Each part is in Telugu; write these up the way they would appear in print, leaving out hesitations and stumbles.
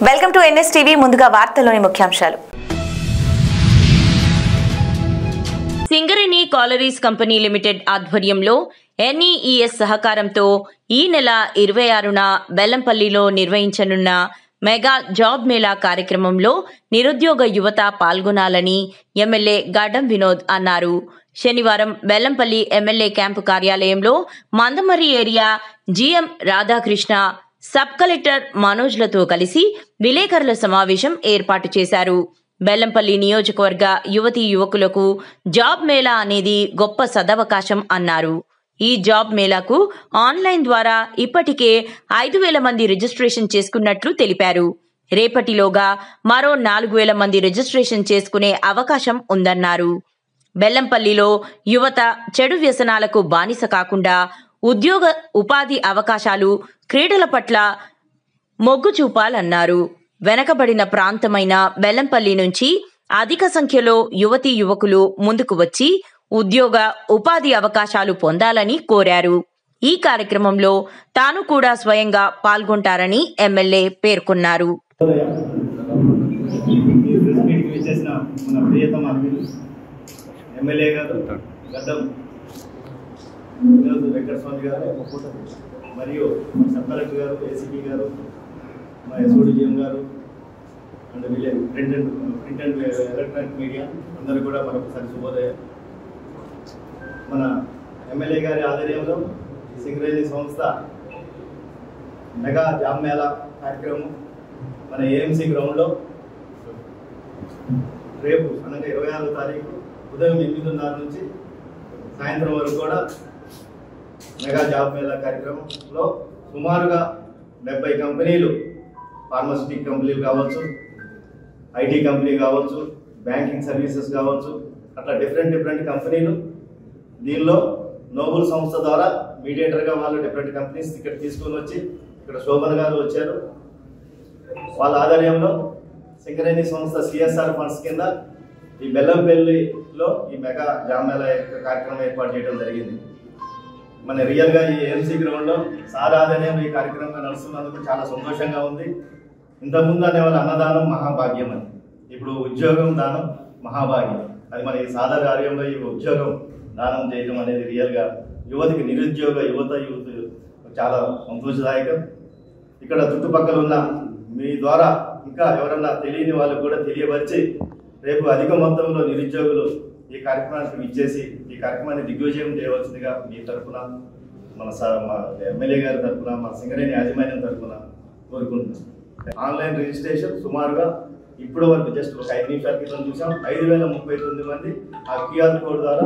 Welcome to NSTV. ముందుగా వార్తల్లోని ముఖ్యాంశాలు. సింగరేణి కాలరీస్ కంపెనీ లిమిటెడ్ ఆధ్వర్యంలో ఎన్ఈఈఎస్ సహకారంతో ఈ నెల 26న బెల్లంపల్లిలో నిర్వహించనున్న మెగా జాబ్ మేళా కార్యక్రమంలో నిరుద్యోగ యువత పాల్గొనాలని ఎమ్మెల్యే గడ్డం వినోద్ అన్నారు. శనివారం బెల్లంపల్లి ఎమ్మెల్యే క్యాంపు కార్యాలయంలో Mandamarri area GM Radhakrishna, sub collector మనోజ్లతో కలిసి విలేకరుల సమావేశం ఏర్పాటు చేశారు. బెల్లంపల్లి నియోజకవర్గ యువతీ యువకులకు జాబ్ మేళా అనేది గొప్ప సదవకాశం అన్నారు. ఈ జాబ్ మేళాకు ఆన్లైన్ ద్వారా ఇప్పటికే 5,000 మంది రిజిస్ట్రేషన్ చేసుకున్నట్లు తెలిపారు. రేపటిలోగా మరో 4,000 మంది రిజిస్ట్రేషన్ చేసుకునే అవకాశం ఉందన్నారు. బెల్లంపల్లిలో యువత చెడు వ్యసనాలకు బానిస కాకుండా ఉద్యోగ ఉపాధి అవకాశాలు, క్రీడల పట్ల మొగ్గు చూపాలన్నారు. వెనకబడిన ప్రాంతమైన బెల్లంపల్లి నుంచి అధిక సంఖ్యలో యువతీ యువకులు ముందుకు వచ్చి ఉద్యోగ ఉపాధి అవకాశాలు పొందాలని కోరారు. ఈ కార్యక్రమంలో తాను కూడా స్వయంగా పాల్గొంటారని ఎమ్మెల్యే పేర్కొన్నారు. ఎమ్మెల్యే గారు గడ్డం వినోద్ వెంకటస్వామి గారు మరియు సబ్ కలెక్టర్ గారు, ఏసీపీ గారు, మా ఎస్ఓడి జీఎం గారు and print and electronic media అందరూ కూడా మరొకసారి శుభోదయం. మన ఎమ్మెల్యే గారి ఆధ్వర్యంలో సింగరేణి సంస్థ మెగా జాబ్ మేళా కార్యక్రమం మన ఏఎంసీ గ్రౌండ్లో రేపు అనగా 26వ తారీఖు ఉదయం 8:30 నుంచి సాయంత్రం వరకు కూడా మెగా జాబ్ మేళా కార్యక్రమంలో సుమారుగా 70 కంపెనీలు, ఫార్మాసిటిక్ కంపెనీలు కావచ్చు, ఐటీ కంపెనీ కావచ్చు, బ్యాంకింగ్ సర్వీసెస్ కావచ్చు, అట్లా డిఫరెంట్ కంపెనీలు దీనిలో నోబుల్ సంస్థ ద్వారా మీడియేటర్గా వాళ్ళు డిఫరెంట్ కంపెనీస్ ఇక్కడ తీసుకొని వచ్చి ఇక్కడ శోభన్ గారు వచ్చారు. వాళ్ళ ఆధ్వర్యంలో సింగరేణి సంస్థ సిఎస్ఆర్ ఫండ్స్ కింద ఈ బెల్లంపల్లిలో ఈ మెగా జాబ్ మేళా కార్యక్రమం ఏర్పాటు చేయడం జరిగింది. మన రియల్గా ఈ ఏఎంసీ గ్రౌండ్లో సార్ ఆధ్వర్యంలో ఈ కార్యక్రమం నడుస్తున్నందుకు చాలా సంతోషంగా ఉంది. ఇంతకుముందు అనేవాళ్ళు అన్నదానం మహాభాగ్యం అని, ఇప్పుడు ఉద్యోగం దానం మహాభాగ్యం. అది మన ఈ సాదర కార్యంలో ఈ ఉద్యోగం దానం చేయడం అనేది రియల్గా యువతకి, నిరుద్యోగ యువత చాలా సంతోషదాయకం. ఇక్కడ చుట్టుపక్కల ఉన్న మీ ద్వారా ఇంకా ఎవరన్నా తెలియని వాళ్ళకు కూడా తెలియవచ్చి రేపు అధిక మొత్తంలో నిరుద్యోగులు ఈ కార్యక్రమానికి విచ్చేసి ఈ కార్యక్రమాన్ని దిగ్విజయం చేయవలసిందిగా మీ తరఫున, మన ఎమ్మెల్యే గారి తరఫున, మన సింగరేణి యాజమాన్యం తరఫున కోరుకుంటున్నాం. ఆన్లైన్ రిజిస్ట్రేషన్ సుమారుగా ఇప్పుడు వరకు జస్ట్ ఒక 5 నిమిషాల క్రితం చూసాం 5,039 మంది ఆ క్యూఆర్ కోడ్ ద్వారా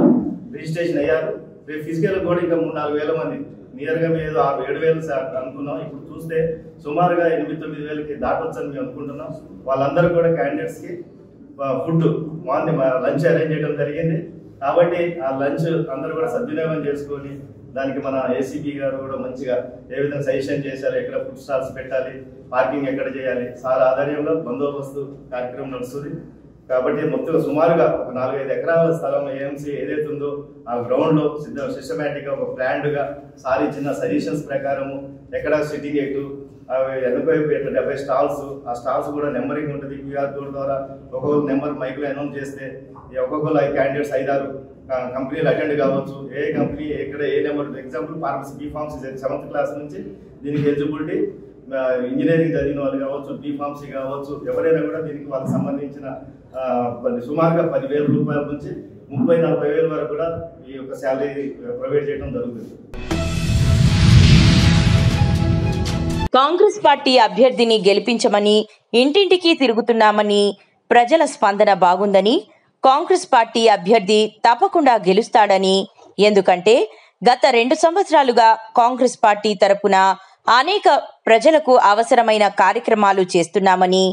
రిజిస్ట్రేషన్ అయ్యారు. రేపు ఫిజికల్ కూడా ఇంకా 3,000-4,000 మంది, నియర్గా మేము 6,000-7,000 అనుకున్నాం. ఇప్పుడు చూస్తే సుమారుగా 8,000-9,000కి దాటొచ్చని మేము అనుకుంటున్నాం. వాళ్ళందరూ కూడా క్యాండిడేట్స్కి ఫుడ్ మార్నింగ్ లంచ్ అరేంజ్ చేయడం జరిగింది. కాబట్టి ఆ లంచ్ అందరూ కూడా సద్వినియోగం చేసుకొని దానికి మన ఏసీపీ గారు కూడా మంచిగా ఏ విధంగా సజెషన్ చేశారు, ఎక్కడ ఫుడ్ స్టాల్స్ పెట్టాలి, పార్కింగ్ ఎక్కడ చేయాలి, సార్ ఆధ్వర్యంలో బందోబస్తు కార్యక్రమం నడుస్తుంది. కాబట్టి మొత్తం సుమారుగా ఒక 4-5 ఎకరాల స్థలం ఏఎంసీ ఏదైతే ఉందో ఆ గ్రౌండ్లో సిస్టమేటిక్గా ఒక ప్లాన్డ్గా సార్ ఇచ్చిన సజెషన్స్ ప్రకారము ఎక్కడ సిట్టింగ్ ఎటు వెనుకవైపు 70 స్టాల్స్, ఆ స్టాల్స్ కూడా నెంబరింగ్ ఉంటుంది. క్యూఆర్ కోడ్ ద్వారా ఒక్కొక్క నెంబర్ మైక్లో అనౌన్స్ చేస్తే ఒక్కొక్కరు క్యాండిడేట్స్ 5-6 కంపెనీలు అటెండ్ కావచ్చు. ఏ కంపెనీ ఎక్కడ ఏ number, example pharmacy B pharmacy 7th class నుంచి దీనికి ఎలిజిబిలిటీ, ఇంజనీరింగ్ చదివిన వాళ్ళు కావచ్చు, బీఫార్మసీ కావచ్చు, ఎవరైనా కూడా దీనికి వాళ్ళకి సంబంధించిన సుమారుగా 10,000 రూపాయల నుంచి 30,000-40,000 వరకు కూడా ఈ యొక్క శాలరీ ప్రొవైడ్ చేయడం జరుగుతుంది. కాంగ్రెస్ పార్టీ అభ్యర్థిని గెలిపించమని ఇంటింటికి తిరుగుతున్నామని, ప్రజల స్పందన బాగుందని, కాంగ్రెస్ పార్టీ అభ్యర్థి తప్పకుండా గెలుస్తాడని, ఎందుకంటే గత 2 సంవత్సరాలుగా కాంగ్రెస్ పార్టీ తరపున అనేక ప్రజలకు అవసరమైన కార్యక్రమాలు చేస్తున్నామని,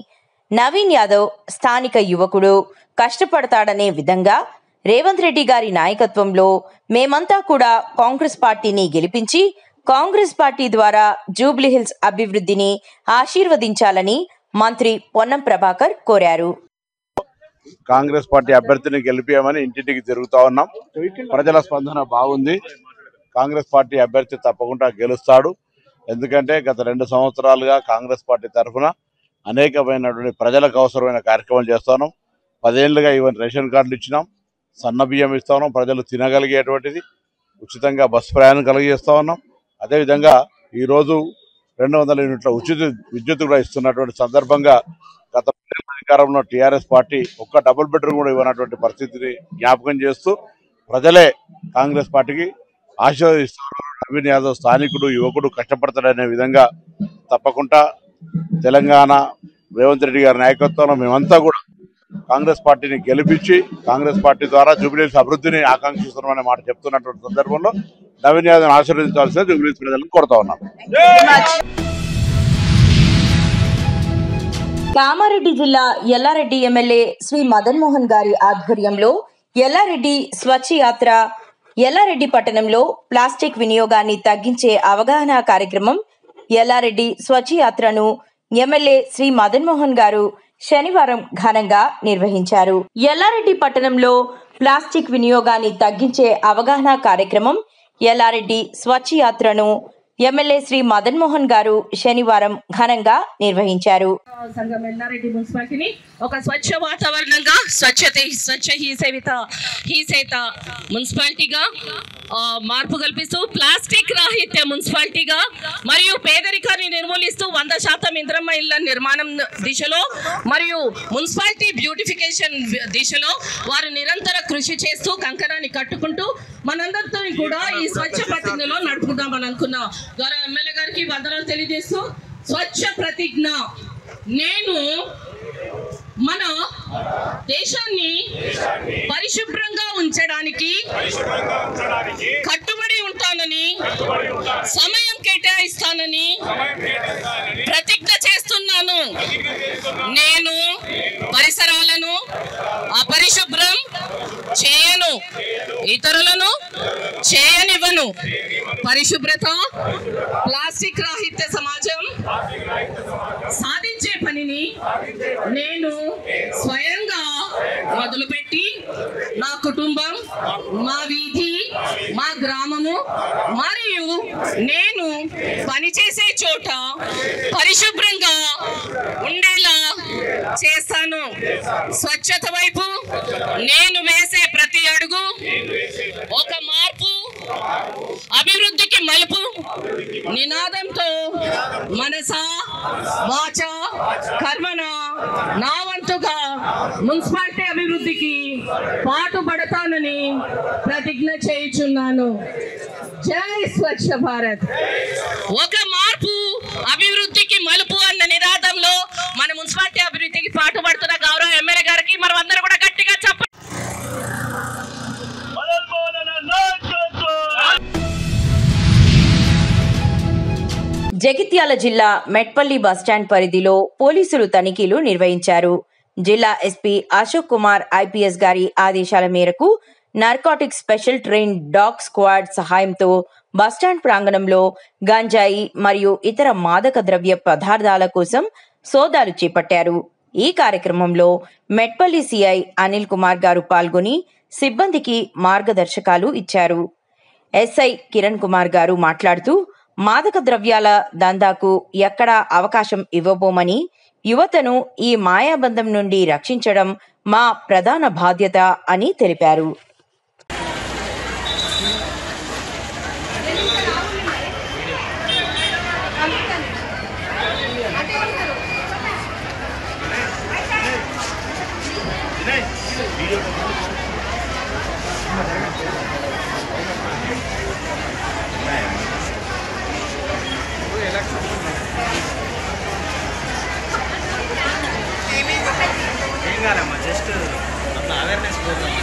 నవీన్ యాదవ్ స్థానిక యువకుడు కష్టపడతాడనే విధంగా రేవంత్ రెడ్డి గారి నాయకత్వంలో మేమంతా కూడా కాంగ్రెస్ పార్టీని గెలిపించి కాంగ్రెస్ పార్టీ ద్వారా జూబ్లీహిల్స్ అభివృద్ధిని ఆశీర్వదించాలని మంత్రి పొన్నం ప్రభాకర్ కోరారు. కాంగ్రెస్ పార్టీ అభ్యర్థిని గెలిపామని ఇంటింటికి తిరుగుతా ఉన్నాం. ప్రజల స్పందన బాగుంది. కాంగ్రెస్ పార్టీ అభ్యర్థి తప్పకుండా గెలుస్తాడు. ఎందుకంటే గత 2 సంవత్సరాలుగా కాంగ్రెస్ పార్టీ తరఫున అనేకమైనటువంటి ప్రజలకు అవసరమైన కార్యక్రమాలు చేస్తున్నాం. 10 ఏళ్ళుగా ఈవెన్ రేషన్ కార్డులు ఇచ్చినాం, సన్న బియ్యం ఇస్తా ఉన్నాం, ప్రజలు తినగలిగేటువంటిది ఉచితంగా బస్సు ప్రయాణం కలిగజేస్తా ఉన్నాం. అదేవిధంగా ఈరోజు 200 యూనిట్ల ఉచిత విద్యుత్ కూడా ఇస్తున్నటువంటి సందర్భంగా గత అధికారంలో టీఆర్ఎస్ పార్టీ ఒక్క డబుల్ బెడ్రూమ్ కూడా ఇవ్వనటువంటి పరిస్థితిని జ్ఞాపకం చేస్తూ ప్రజలే కాంగ్రెస్ పార్టీకి ఆశీర్వదిస్తున్నారు. నవీన్ యాదవ్ స్థానికుడు, యువకుడు, కష్టపడతాడనే విధంగా తప్పకుండా తెలంగాణ రేవంత్ రెడ్డి గారి నాయకత్వంలో మేమంతా కూడా కాంగ్రెస్ పార్టీని గెలిపించి కాంగ్రెస్ పార్టీ ద్వారా జూబ్లీహిల్స్ అభివృద్ధిని ఆకాంక్షిస్తున్నామనే మాట చెప్తున్నటువంటి సందర్భంలో నవీన్ యాదవ్ ఆశీర్వదించాల్సిన జూబ్లీహిల్స్ ప్రజలను కోరుతా ఉన్నాం. కామారెడ్డి జిల్లా ఎల్లారెడ్డి ఎమ్మెల్యే శ్రీ మదన్ మోహన్ గారి ఆధ్వర్యంలో ఎల్లారెడ్డి స్వచ్ఛ యాత్ర ఎల్లారెడ్డి పట్టణంలో ప్లాస్టిక్ వినియోగాన్ని తగ్గించే అవగాహన కార్యక్రమం ఎల్లారెడ్డి స్వచ్ఛ యాత్రను ఎమ్మెల్యే శ్రీ మదన్ మోహన్ గారు శనివారం ఘనంగా నిర్వహించారు. ఎల్లారెడ్డి పట్టణంలో ప్లాస్టిక్ వినియోగాన్ని తగ్గించే అవగాహన కార్యక్రమం ఎల్లారెడ్డి స్వచ్ఛ యాత్రను ఎమ్మెల్యే శ్రీ మదన్ మోహన్ గారు శనివారం ఘనంగా నిర్వహించారు. సంఘం ఎల్లారెడ్డి మున్సిపాలిటీని ఒక స్వచ్ఛ వాతావరణంగా స్వచ్ఛ హీ సేత మున్సిపాలిటీగా మార్పు కల్పిస్తూ ప్లాస్టిక్ రాహిత్య మున్సిపాలిటీగా మరియు పేదరికాన్ని నిర్మూలిస్తూ 100% ఇంద్రమ్మ ఇళ్ల నిర్మాణం దిశలో మరియు మున్సిపాలిటీ బ్యూటిఫికేషన్ దిశలో వారు నిరంతర కృషి చేస్తూ కంకణాన్ని కట్టుకుంటూ మనందరితో కూడా ఈ స్వచ్ఛ ప్రతిజ్ఞలో నడుపుదామని అనుకున్న గౌరవ ఎమ్మెల్యే గారికి వందనాలు తెలియజేస్తూ స్వచ్ఛ ప్రతిజ్ఞ నేను మన దేశాన్ని పరిశుభ్రంగా ఉంచడానికి కట్టుబడి ఉంటానని సమయం కేటాయిస్తానని ప్రతిజ్ఞ చేస్తున్నాను. నేను పరిసరాలను అపరిశుభ్రం చేయను, ఇతరులను చేయనివ్వను. పరిశుభ్రత, ప్లాస్టిక్ రాహిత్య సమాజం సాధించే పనిని నేను స్వయంగా మొదలుపెట్టి నా కుటుంబం, మా వీధి, మా గ్రామము మరియు నేను పనిచేసే చోట పరిశుభ్రంగా ఉండేలా చేస్తాను. స్వచ్ఛత వైపు నేను వేసే ప్రతి అడుగు ఒక మార్పు, అభివృద్ధికి మలుపు నినాదంతో మనస వాచ కర్మన నా వంతుగా మున్సిపాలిటీ అభివృద్ధికి పాటుపడతానని ప్రతిజ్ఞ చేయుచున్నాను. జై స్వచ్ఛ భారత్. ఒక మార్పు, అభివృద్ధికి మలుపు అన్న నినాదంలో మన మున్సిపాలిటీ అభివృద్ధికి పాటుపడుతున్న గౌరవ ఎమ్మెల్యే గారికి మనం అందరూ కూడా గట్టిగా చెప్పాలి. జగిత్యాల జిల్లా మెట్పల్లి బస్టాండ్ పరిధిలో పోలీసులు తనిఖీలు నిర్వహించారు. జిల్లా ఎస్పీ అశోక్ కుమార్ ఐపీఎస్ గారి ఆదేశాల మేరకు narcotic special train dog squad సహాయంతో బస్టాండ్ ప్రాంగణంలో గంజాయి మరియు ఇతర మాదక ద్రవ్య పదార్థాల కోసం సోదాలు చేపట్టారు. ఈ కార్యక్రమంలో మెట్పల్లి సిఐ అనిల్ కుమార్ గారు పాల్గొని సిబ్బందికి మార్గదర్శకాలు ఇచ్చారు. ఎస్ఐ కిరణ్ కుమార్ గారు మాట్లాడుతూ మాదక ద్రవ్యాల దందాకు ఎక్కడా అవకాశం ఇవ్వబోమని, యువతను ఈ మాయాబంధం నుండి రక్షించడం మా ప్రధాన బాధ్యత అని తెలిపారు. Just awareness programme.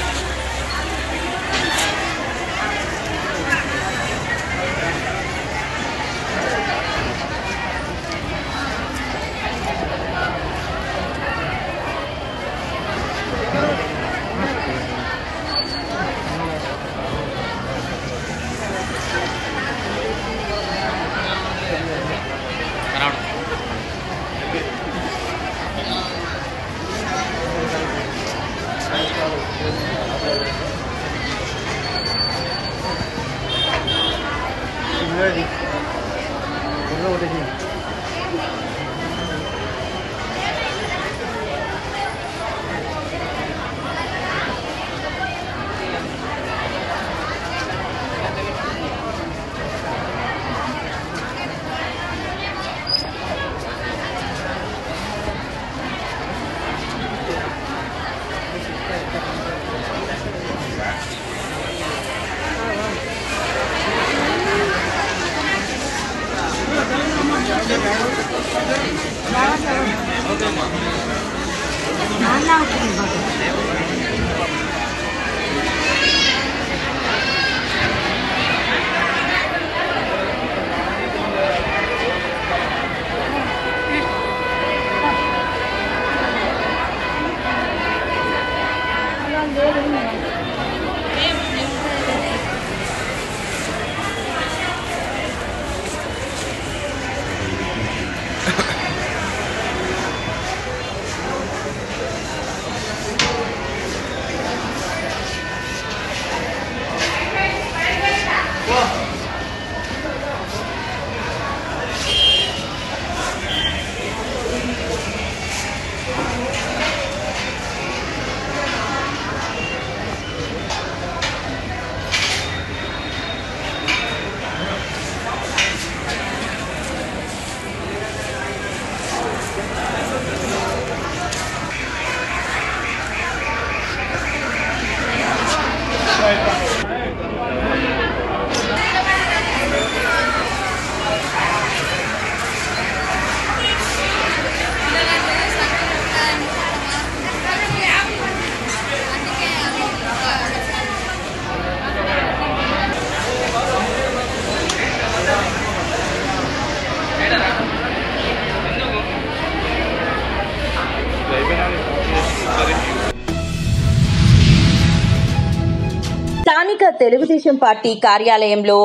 Telugu Desam party కార్యాలయంలో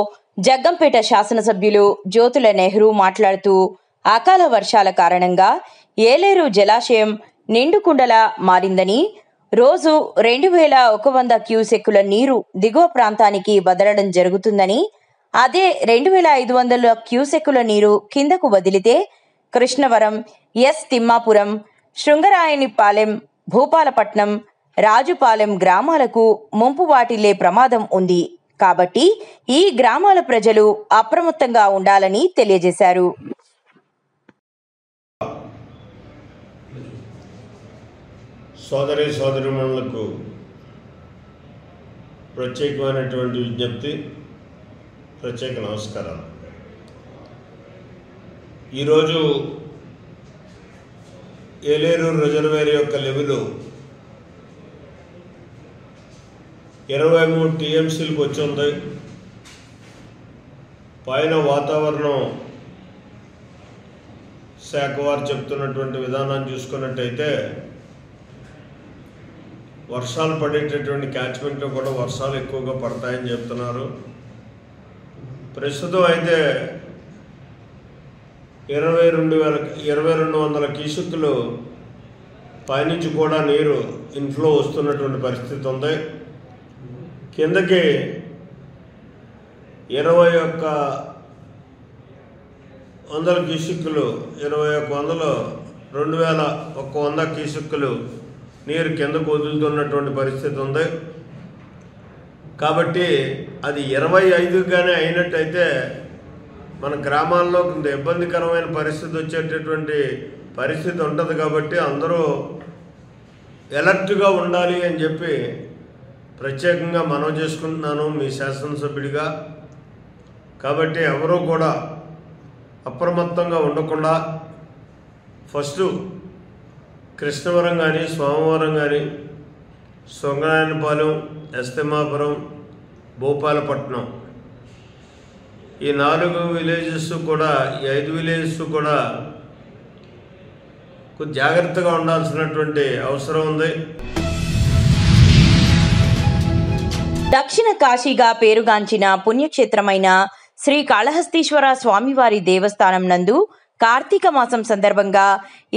జగ్గంపేట శాసనసభ్యులు జ్యోతుల నెహ్రూ మాట్లాడుతూ అకాల వర్షాల కారణంగా ఏలేరు జలాశయం నిండుకుండలా మారిందని, రోజు 2100 క్యూసెక్కుల నీరు దిగువ ప్రాంతానికి వదలడం జరుగుతుందని, అదే 2500 క్యూసెక్కుల నీరు కిందకు వదిలితే కృష్ణవరం, ఎస్ తిమ్మాపురం, శృంగరాయనిపాలెం, భూపాలపట్నం, రాజుపాలెం గ్రామాలకు ముంపు వాటిల్లే ప్రమాదం ఉంది. కాబట్టి ఈ గ్రామాల ప్రజలు అప్రమత్తంగా ఉండాలని తెలియజేశారు. సోదరీమణులకు ప్రత్యేకమైనటువంటి విజ్ఞప్తి, ప్రత్యేక నమస్కారాలు. ఈరోజు ఏలేరు రిజర్వేర్ యొక్క లెవెల్ 23 టీఎంసీలకు వచ్చింది. పైన వాతావరణం శాఖ వారు చెప్తున్నటువంటి విధానాన్ని చూసుకున్నట్టయితే వర్షాలు పడేటటువంటి క్యాచ్మెంట్లో కూడా వర్షాలు ఎక్కువగా పడతాయని చెప్తున్నారు. ప్రస్తుతం అయితే 2200 క్యూసెక్కులు పైనుంచి కూడా నీరు ఇన్ఫ్లో వస్తున్నటువంటి పరిస్థితి ఉంది. కిందకి 2100 క్యూసెక్కులు 2100 క్యూసెక్కులు నీరు కిందకు వదులుతున్నటువంటి పరిస్థితి ఉంది. కాబట్టి అది 25గానే అయినట్టయితే మన గ్రామాల్లో కొంత ఇబ్బందికరమైన పరిస్థితి వచ్చేటటువంటి పరిస్థితి ఉంటుంది. కాబట్టి అందరూ అలర్ట్గా ఉండాలి అని చెప్పి ప్రత్యేకంగా మనవి చేసుకుంటున్నాను మీ శాసనసభ్యుడిగా. కాబట్టి ఎవరూ కూడా అప్రమత్తంగా ఉండకుండా ఫస్ట్ కృష్ణవరం కానీ, సోమవారం కానీ, శృంగరాయనిపాలెం, ఎస్ తిమ్మాపురం, భూపాలపట్నం ఈ 4 విలేజెస్ కూడా, ఈ 5 విలేజెస్ కూడా కొంచెం జాగ్రత్తగా ఉండాల్సినటువంటి అవసరం ఉంది. దక్షిణ కాశీగా పేరుగాంచిన పుణ్యక్షేత్రమైన శ్రీకాళహస్తీశ్వర స్వామివారి దేవస్థానం నందు కార్తీక మాసం సందర్భంగా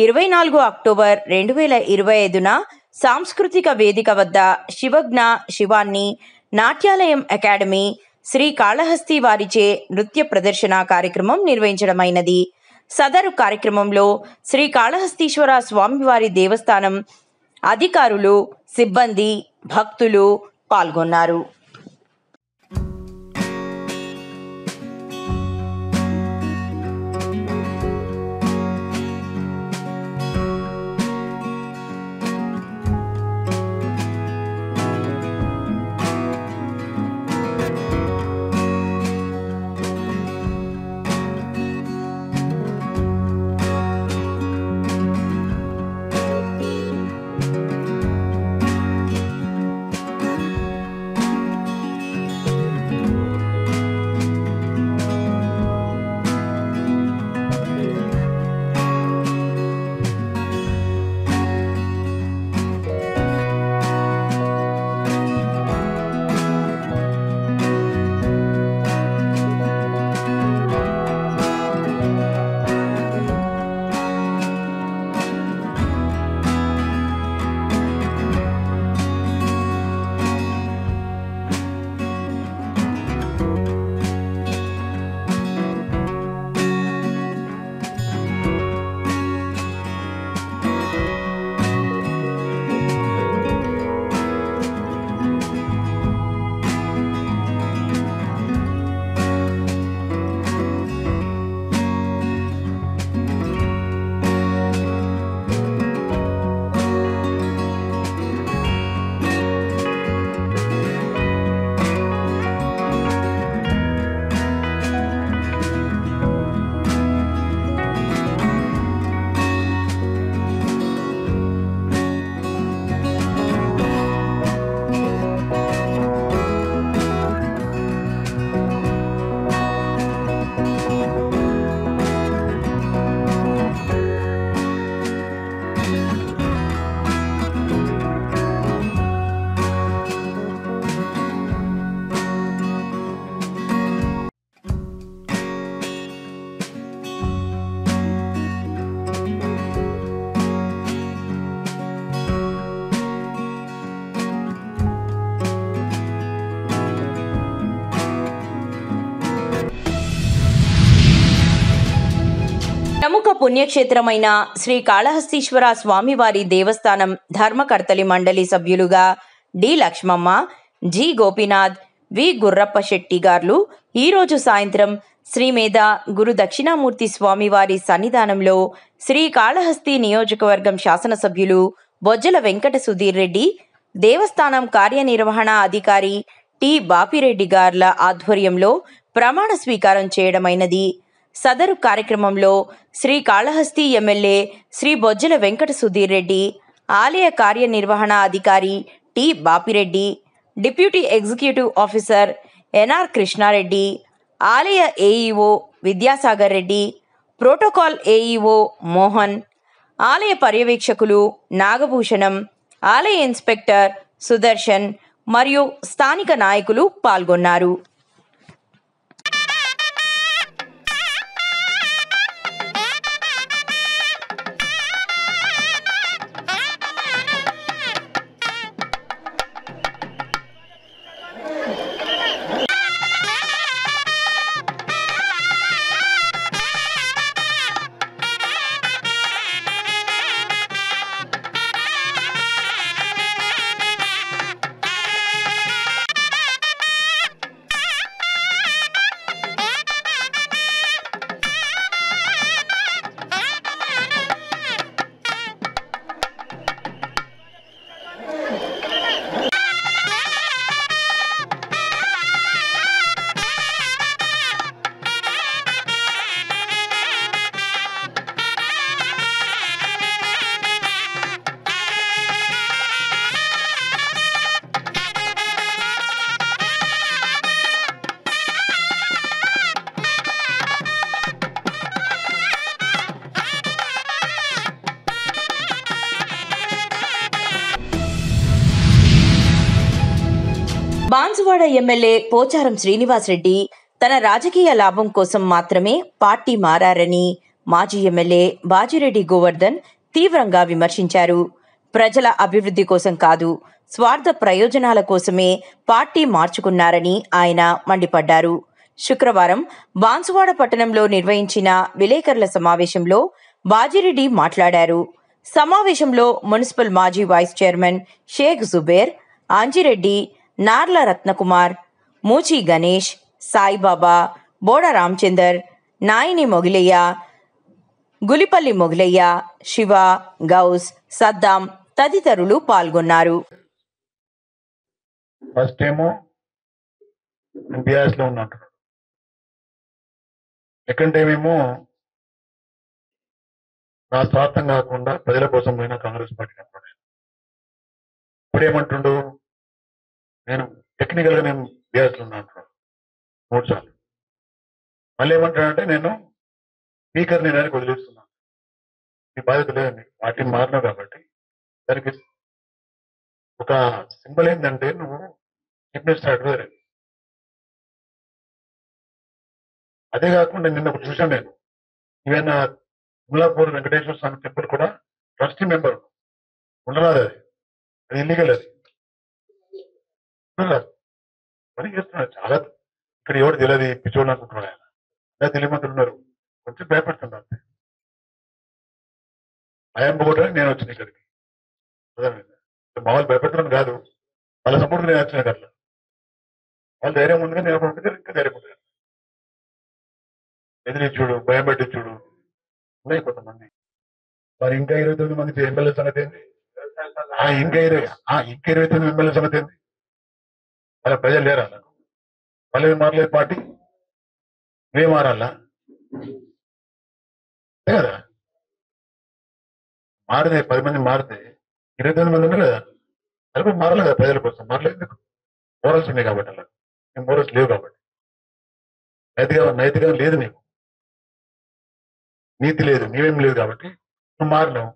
24 అక్టోబర్ 2025న సాంస్కృతిక వేదిక వద్ద శివజ్ఞ శివాన్ని నాట్యాలయం అకాడమీ శ్రీకాళహస్తి వారిచే నృత్య ప్రదర్శన కార్యక్రమం నిర్వహించడమైనది. సదరు కార్యక్రమంలో శ్రీకాళహస్తీశ్వర స్వామివారి దేవస్థానం అధికారులు, సిబ్బంది, భక్తులు పాల్గొన్నారు. ప్రముఖ పుణ్యక్షేత్రమైన శ్రీ కాళహస్తీశ్వర స్వామివారి దేవస్థానం ధర్మకర్తలి మండలి సభ్యులుగా డి లక్ష్మమ్మ, జి గోపీనాథ్, వి గుర్రప్ప శెట్టి గారు ఈరోజు సాయంత్రం శ్రీమేధ గురు దక్షిణామూర్తి స్వామివారి సన్నిధానంలో శ్రీకాళహస్తి నియోజకవర్గం శాసనసభ్యులు బొజ్జల వెంకట సుధీర్ రెడ్డి, దేవస్థానం కార్యనిర్వహణ అధికారి టి బాపిరెడ్డి గార్ల ఆధ్వర్యంలో ప్రమాణ స్వీకారం చేయడమైనది. సదరు కార్యక్రమంలో శ్రీకాళహస్తి ఎమ్మెల్యే శ్రీ బొజ్జల వెంకట సుధీర్ రెడ్డి, ఆలయ కార్యనిర్వహణ అధికారి T Bapireddy, deputy executive officer NR Krishnareddy, ఆలయ AEO Vidyasagar Reddy, protocol AEO Mohan, ఆలయ పర్యవేక్షకులు నాగభూషణం, ఆలయ ఇన్స్పెక్టర్ సుదర్శన్ మరియు స్థానిక నాయకులు పాల్గొన్నారు. బాన్సువాడ ఎమ్మెల్యే పోచారం శ్రీనివాసరెడ్డి తన రాజకీయ లాభం కోసం మాత్రమే పార్టీ మారారని మాజీ ఎమ్మెల్యే బాజిరెడ్డి గోవర్ధన్ తీవ్రంగా విమర్శించారు. ప్రజల అభివృద్ధి కోసం కాదు, స్వార్థ ప్రయోజనాల కోసమే పార్టీ మార్చుకున్నారని ఆయన మండిపడ్డారు. శుక్రవారం బాన్సువాడ పట్టణంలో నిర్వహించిన విలేకరుల సమావేశంలో బాజిరెడ్డి మాట్లాడారు. సమావేశంలో మున్సిపల్ మాజీ వైస్ చైర్మన్ షేక్ జుబేర్, ఆంజిరెడ్డి, నార్ల రత్నకుమార్, మూచి గణేష్, సాయిబాబా, బోడ రామచందర్, నాయిని మొగిలయ్య, గులిపల్లి మొగిలయ్య, శివ, గౌస్, సద్దాం తదితరులు పాల్గొన్నారు. ఫస్ట్ ఏమో బీఆర్ఎస్ లో ఉన్నట్టు, సెకండ్ టైం ఏమో నా స్వార్థం కాకుండా ప్రజల కోసం పోయిన కాంగ్రెస్ పార్టీ కనపడాను. ఇప్పుడు ఏమంటుండు, నేను టెక్నికల్ గా నేను బీఆర్ఎస్ లో ఉన్నా అంటున్నాను 3 సార్లు. మళ్ళీ ఏమంటాడంటే నేను స్పీకర్ నేను వదిలేస్తున్నాను. ఈ బాధ్యత లేదండి, పార్టీ మారినావు కాబట్టి దానికి ఒక సింబల్ ఏంటంటే నువ్వు చీఫ్ మినిస్టర్ అడ్వైజర్. అదే కాకుండా నిన్న ఒకటి చూసాను నేను, ఈవెన్ ముల్లాపూర్ వెంకటేశ్వర స్వామి టెంపుల్ కూడా ట్రస్టీ మెంబర్ ఉండరాదు, అది ఇల్లీగల్, అది పని చేస్తున్నారు. చాలా ఇక్కడ ఎవరు తెలియదు, పిచ్చోళ్ళు అనుకుంటున్నారు. ఆయన అలా తెలియమంతులు ఉన్నారు, కొంచెం భయపడుతున్నారు అంతే. భయం పోగొట్టడానికి నేను వచ్చిన ఇక్కడికి. మా వాళ్ళు భయపెడుతున్నాను కాదు, వాళ్ళ సపోర్ట్ నేను వచ్చిన అట్లా. వాళ్ళు ధైర్యం ఉందిగా నేను ఉంటుంది, ఇంకా ధైర్యం ఉంది. ఎదిరించుడు, భయం పెట్టించుడు ఉన్నాయి కొంతమంది. మరి ఇంకా 29 మంది ఎమ్మెల్యే సంగతి ఏంది? ఇంకా 29 ఎమ్మెల్యే సంగతి ఏంది? అలా ప్రజలు లేరా? వాళ్ళే మారలేదు పార్టీ, నువ్వే మారాలా కదా? మారితే 10 మంది మారితే 29 మంది ఉన్నారు కదా, అది మారలేదు కదా ప్రజల కోసం. మారలేదు ఎందుకు? మోరల్స్ ఉన్నాయి కాబట్టి. అలా మోరల్స్ లేవు కాబట్టి, నైతికం లేదు, నీకు నీతి లేదు, నీవేం లేదు కాబట్టి నువ్వు మారినావు.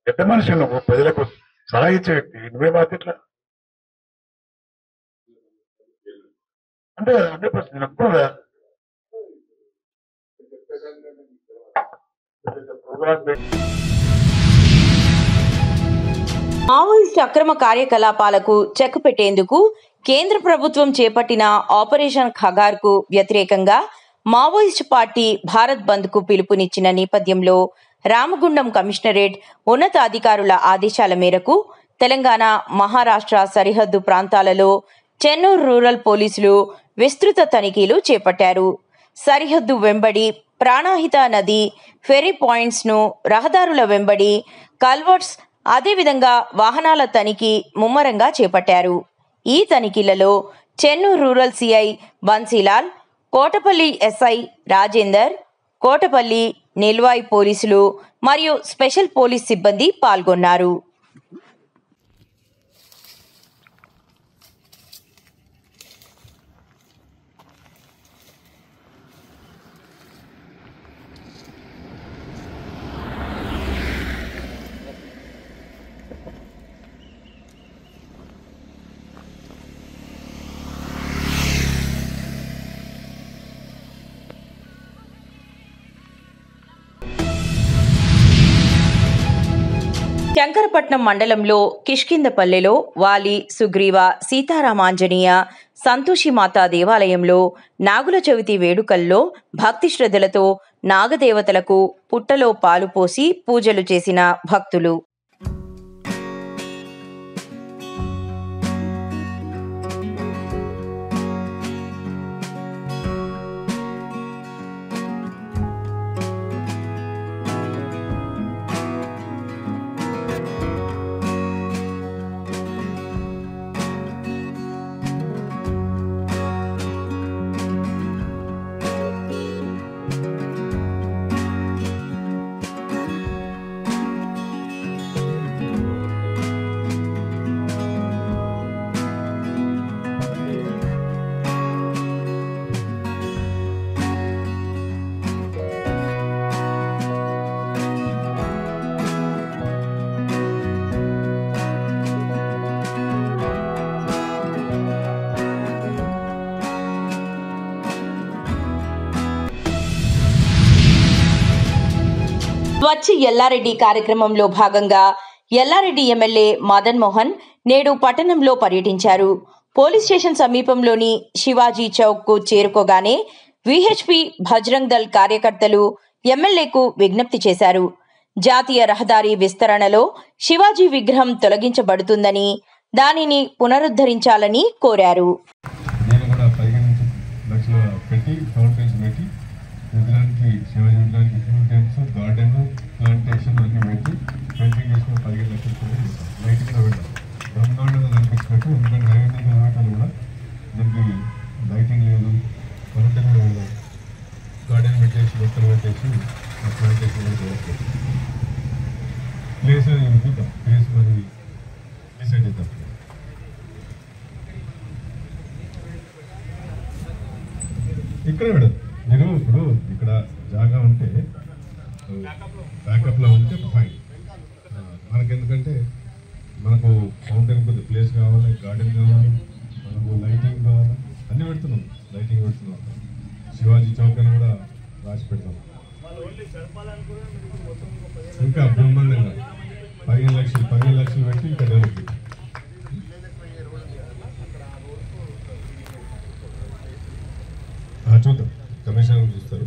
పెద్ద మనిషి నువ్వు, ప్రజలకు సలహా ఇచ్చే వ్యక్తి, నువ్వే మారితే ఎట్లా? అంటే 100% నేను అప్పుడు మావోయిస్టు అక్రమ కార్యకలాపాలకు చెక్ పెట్టేందుకు కేంద్ర ప్రభుత్వం చేపట్టిన ఆపరేషన్ ఖగార్కు వ్యతిరేకంగా మావోయిస్టు పార్టీ భారత్ బంద్కు పిలుపునిచ్చిన నేపథ్యంలో రామగుండం కమిషనరేట్ ఉన్నతాధికారుల ఆదేశాల మేరకు తెలంగాణ మహారాష్ట్ర సరిహద్దు ప్రాంతాలలో చెన్నూరు రూరల్ పోలీసులు విస్తృత తనిఖీలు చేపట్టారు. సరిహద్దు వెంబడి ప్రాణహిత నది ఫెరీ పాయింట్స్ ను, రహదారుల వెంబడి కల్వర్ట్స్, అదేవిధంగా వాహనాల తనిఖీ ముమ్మరంగా చేపట్టారు. ఈ తనిఖీలలో Chennur rural CI Bansilal, Kotapalli SI Rajender, Kotapalli, Nilwai పోలీసులు మరియు స్పెషల్ పోలీస్ సిబ్బంది పాల్గొన్నారు. శంకరపట్నం మండలంలో కిష్కిందపల్లెలో వాలి, సుగ్రీవ, సీతారామాంజనేయ, సంతోషిమాత దేవాలయంలో నాగుల చవితి వేడుకల్లో భక్తి శ్రద్ధలతో నాగదేవతలకు పుట్టలో పాలు పోసి పూజలు చేసిన భక్తులు. స్వచ్ఛ ఎల్లారెడ్డి కార్యక్రమంలో భాగంగా ఎల్లారెడ్డి ఎమ్మెల్యే మదన్ మోహన్ నేడు పట్టణంలో పర్యటించారు. పోలీస్ స్టేషన్ సమీపంలోని శివాజీ చౌక్ కు చేరుకోగానే విహెచ్పి భజ్రంగ్ దళ్ కార్యకర్తలు ఎమ్మెల్యేకు విజ్ఞప్తి చేశారు. జాతీయ రహదారి విస్తరణలో శివాజీ విగ్రహం తొలగించబడుతుందని, దానిని పునరుద్ధరించాలని కోరారు. విగ్రహానికి శివాజీ విగ్రహానికి టెంట్స్, గార్డెన్, ప్లాంటేషన్ అన్ని పెట్టి పెయింటింగ్ చేసుకుని 15 లక్షలు కూడా చేస్తాం. లైటింగ్ కూడా పెట్టాం, బ్రహ్మాండంగా కనిపించినట్టు. ఎందుకంటే నైవేద్యం కలవటాలు కూడా దీనికి లైటింగ్ లేదు, కరెంట్ లేదు. గార్డెన్ పెట్టేసి, మొక్కలు పెట్టేసి ప్లాంటేషన్ కూడా చేయట్లేదు. ప్లేస్ చూద్దాం, ప్లేస్ మరి డిసైడ్ చేద్దాం. ఇక్కడే పెడదు మీరు. ఇప్పుడు ఇక్కడ జాగా ఉంటే బ్యాకప్లో ఉంటే ఫైన్. మనకెందుకంటే మనకు ఫౌంటైన్ కొద్దిగా ప్లేస్ కావాలి, గార్డెన్ కావాలి, మనకు లైటింగ్ కావాలి, అన్నీ పెడుతున్నాం. లైటింగ్ పెడుతున్నాం, శివాజీ చౌక్ అని కూడా రాసి పెడతాం. ఇంకా బ్రహ్మాండంగా 15 లక్షలు పెట్టి ఇంకా డెవలప్ చేయాలి. చూద్దాం, కమిషనర్ చూస్తారు.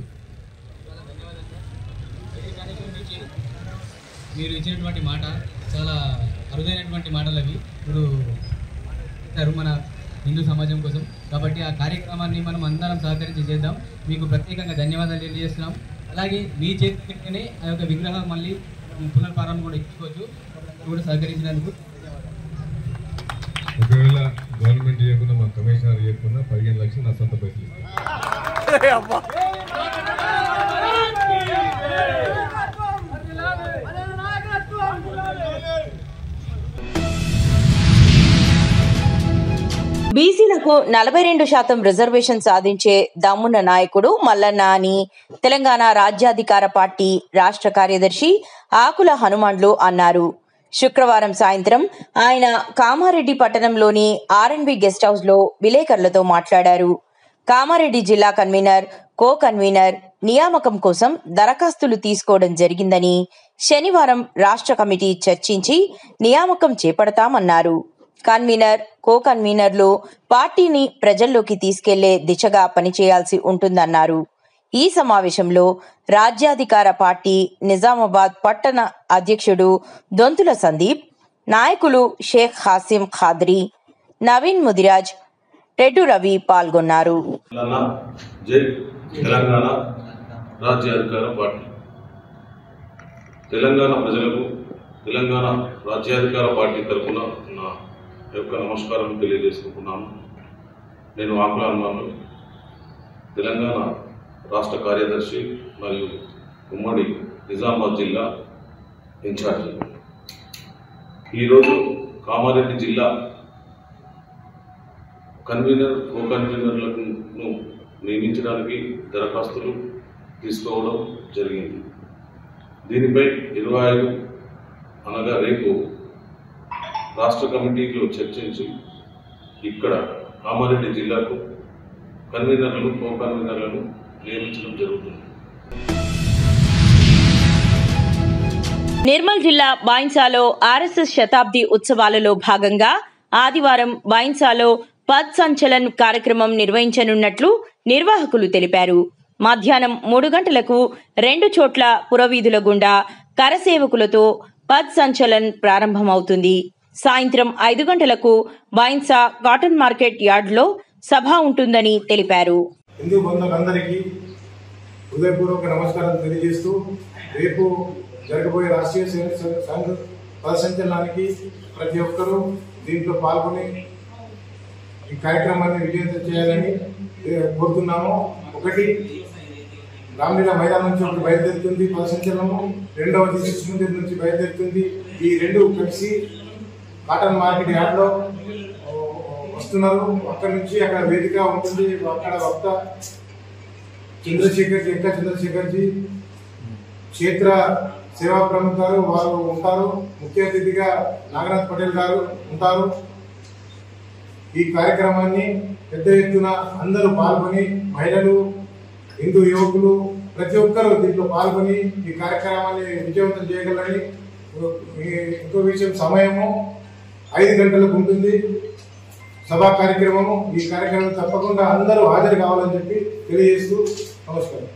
మీరు ఇచ్చినటువంటి మాట చాలా అరుదైనటువంటి మాటలు అవి. ఇప్పుడు మన హిందూ సమాజం కోసం కాబట్టి ఆ కార్యక్రమాన్ని మనం అందరం సహకరించి చేద్దాం. మీకు ప్రత్యేకంగా ధన్యవాదాలు తెలియజేస్తున్నాం. అలాగే మీ చేతినే ఆ యొక్క విగ్రహం మళ్ళీ పునర్ప్రారంభం కూడా ఇచ్చుకోవచ్చు. కూడా సహకరించినందుకు ఒకవేళ గవర్నమెంట్ చేయకుండా మా కమిషనర్ చేయకుండా 15 లక్షలు నా సొంత పైసలు ఇస్తాను. బీసీలకు 42% రిజర్వేషన్ సాధించే దమ్మున్న నాయకుడు మల్లన్న అని తెలంగాణ రాజ్యాధికార పార్టీ రాష్ట్ర కార్యదర్శి ఆకుల హనుమాన్లు అన్నారు. శుక్రవారం సాయంత్రం ఆయన కామారెడ్డి పట్టణంలోని ఆర్ఎన్బి గెస్ట్ హౌస్ లో విలేకరులతో మాట్లాడారు. కామారెడ్డి జిల్లా కన్వీనర్, కో కన్వీనర్ నియామకం కోసం దరఖాస్తులు తీసుకోవడం జరిగిందని, శనివారం రాష్ట్ర కమిటీ చర్చించి నియామకం చేపడతామన్నారు. కన్వీనర్, కో కన్వీనర్లు పార్టీని ప్రజల్లోకి తీసుకెళ్లే దిశగా పనిచేయాల్సి ఉంటుందన్నారు. ఈ సమావేశంలో రాజ్యాధికార పార్టీ నిజామాబాద్ పట్టణ అధ్యక్షుడు దొంతుల సందీప్, నాయకులు షేక్ హాసిం ఖాద్రీ, నవీన్ ముదిరాజ్, రెడ్డు రవి పాల్గొన్నారు. తెలంగాణ రాజ్యాధికార పార్టీ తెలంగాణ ప్రజలకు తెలంగాణ రాజ్యాధికార పార్టీ తరఫున నా యొక్క నమస్కారం తెలియజేసుకుంటున్నాను. నేను ఆకుల హనుమాను, తెలంగాణ రాష్ట్ర కార్యదర్శి మరియు ఉమ్మడి నిజామాబాద్ జిల్లా ఇన్ఛార్జి. ఈరోజు కామారెడ్డి జిల్లా కన్వీనర్, కో కన్వీనర్లను నియమించడానికి దరఖాస్తులు తీసుకోవడం జరిగింది. దీనిపై 25 అనగా రేపు రాష్ట్ర కమిటీలో చర్చించి ఇక్కడ కామారెడ్డి జిల్లాకు కన్వీనర్లు, కో కన్వీనర్లను నియమించడం జరుగుతుంది. నిర్మల్ జిల్లా బైన్సాలో ఆర్ఎస్ఎస్ శతాబ్ది ఉత్సవాలలో భాగంగా ఆదివారం బైన్సాలో పథ్ సంచలన్ కార్యక్రమం నిర్వహించనున్నట్లు నిర్వాహకులు తెలిపారు. మధ్యాహ్నం 3 గంటలకు 2 చోట్ల పురవీధుల గుండా కరసేవకులతో పథ్ సంచలన్ ప్రారంభమవుతుంది. సాయంత్రం 5 గంటలకు బైన్సా కాటన్ మార్కెట్ యార్డ్లో సభ ఉంటుందని తెలిపారు. హిందూ బంధువులందరికీ హృదయపూర్వక నమస్కారం తెలియజేస్తూ రేపు జరగబోయే రాష్ట్రీయ సంఘ పథ్ సంచలనానికి ప్రతి ఒక్కరూ దీంట్లో పాల్గొని ఈ కార్యక్రమాన్ని విజయవంతం చేయాలని కోరుతున్నాము. ఒకటి రామ్లీలా మైదానం నుంచి ఒకటి బయలుదేరుతుంది పథ్ సంచలనము, రెండవది శిశుమందిర్ నుంచి బయలుదేరుతుంది. ఈ రెండు కలిసి కాటన్ మార్కెట్ యార్డ్లో వస్తున్నారు. అక్కడ నుంచి అక్కడ వేదిక ఉంటుంది. అక్కడ వక్త చంద్రశేఖర్జీ క్షేత్ర సేవా ప్రముఖ గారు వారు ఉంటారు. ముఖ్య అతిథిగా నాగనాథ్ పటేల్ గారు ఉంటారు. ఈ కార్యక్రమాన్ని పెద్ద ఎత్తున అందరూ పాల్గొని, మహిళలు, హిందూ యువకులు ప్రతి ఒక్కరూ దీంట్లో పాల్గొని ఈ కార్యక్రమాన్ని విజయవంతం చేయగలరని. ఇంకో విషయం, సమయము 5 గంటలకు ఉంటుంది సభా కార్యక్రమము. ఈ కార్యక్రమం తప్పకుండా అందరూ హాజరు కావాలని చెప్పి తెలియజేస్తూ నమస్కారం.